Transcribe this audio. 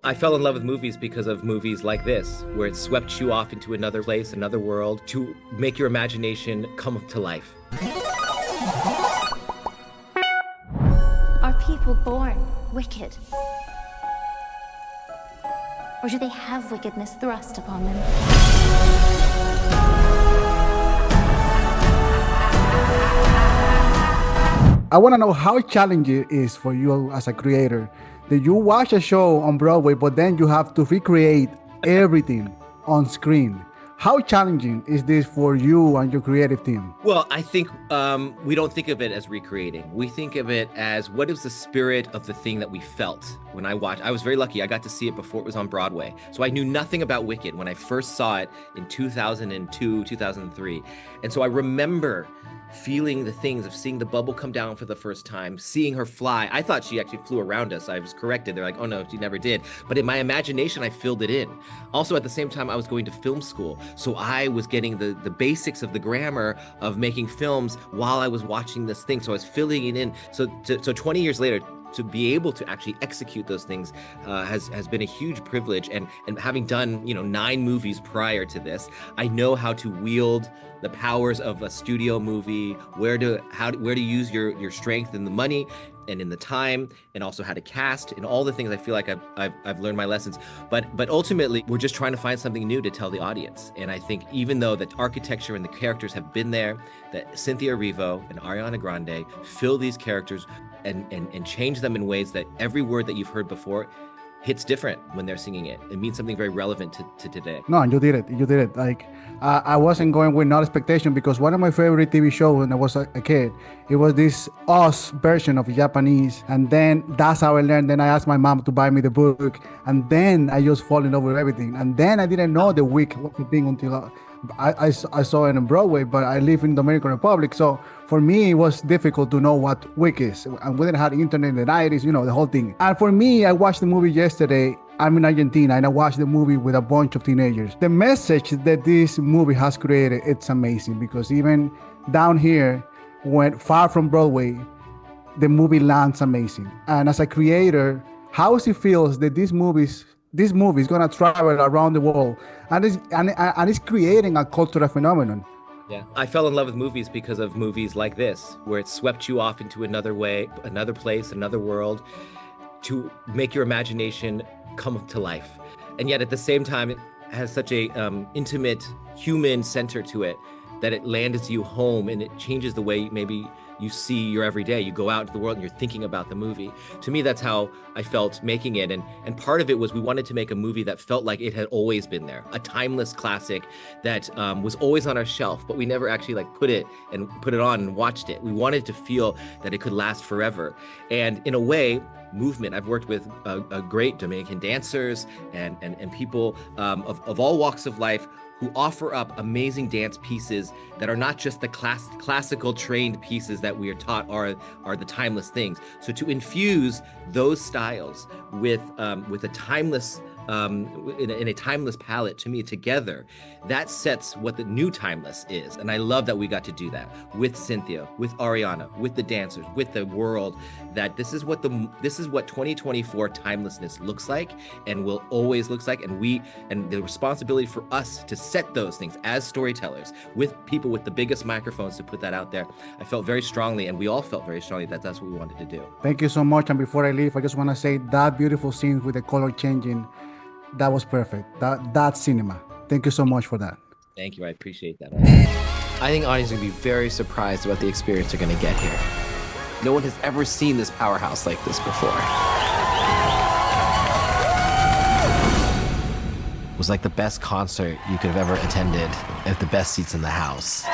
I fell in love with movies because of movies like this, where it swept you off into another place, another world, to make your imagination come to life. Are people born wicked? Or do they have wickedness thrust upon them? I want to know how challenging it is for you as a creator that you watch a show on Broadway, but then you have to recreate everything on screen. How challenging is this for you and your creative team? Well, I think we don't think of it as recreating. We think of it as what is the spirit of the thing that we felt when I watched. I was very lucky. I got to see it before it was on Broadway. So I knew nothing about Wicked when I first saw it in 2002, 2003. And so I remember feeling the things of seeing the bubble come down for the first time, seeing her fly. I thought she actually flew around us. I was corrected. They're like, oh no, she never did. But in my imagination, I filled it in. Also, at the same time, I was going to film school. So I was getting the basics of the grammar of making films while I was watching this thing. So I was filling it in. So 20 years later, to be able to actually execute those things has been a huge privilege. And having done 9 movies prior to this, I know how to wield the powers of a studio movie, where to use your strength and the money and in the time, and also how to cast, and all the things. I feel like I've learned my lessons, but ultimately we're just trying to find something new to tell the audience. And I think even though the architecture and the characters have been there, that Cynthia Erivo and Ariana Grande fill these characters and change them in ways that every word that you've heard before hits different when they're singing it. It means something very relevant to today. No, and you did it. Like, I wasn't going with no expectation, because one of my favorite TV shows when I was a kid, it was this Us version of Japanese. And then that's how I learned. Then I asked my mom to buy me the book. And then I just fall in love with everything. And then I didn't know the week was a thing until I saw it on Broadway, but I live in the Dominican Republic. So for me, it was difficult to know what Wik is. And we didn't have the internet in the 90s, the whole thing. And for me, I watched the movie yesterday. I'm in Argentina, and I watched the movie with a bunch of teenagers. The message that this movie has created, it's amazing, because even down here, when far from Broadway, the movie lands amazing. And as a creator, how does it feel that this movie is gonna travel around the world, and it's creating a cultural phenomenon? Yeah, I fell in love with movies because of movies like this, where it swept you off into another place, another world, to make your imagination come to life. And yet at the same time, it has such a intimate human center to it, that it lands you home, and it changes the way maybe you see your everyday. You go out into the world and you're thinking about the movie. To me, that's how I felt making it. And part of it was we wanted to make a movie that felt like it had always been there, a timeless classic that was always on our shelf, but we never actually put it on and watched it. We wanted to feel that it could last forever. And in a way, movement. I've worked with great Dominican dancers and people of all walks of life who offer up amazing dance pieces that are not just the classical trained pieces that we are taught are the timeless things. So to infuse those styles with a timeless in a timeless palette, to me, together, that sets what the new timeless is. And I love that we got to do that with Cynthia, with Ariana, with the dancers, with the world, that this is what 2024 timelessness looks like and will always looks like. And the responsibility for us to set those things as storytellers with people with the biggest microphones to put that out there. I felt very strongly, and we all felt very strongly, that that's what we wanted to do. Thank you so much. And before I leave, I just want to say that beautiful scene with the color changing, that was perfect. That's cinema. Thank you so much for that. Thank you. I appreciate that. I think audiences are going to be very surprised about the experience they're going to get here. No one has ever seen this powerhouse like this before. It was like the best concert you could have ever attended, at the best seats in the house.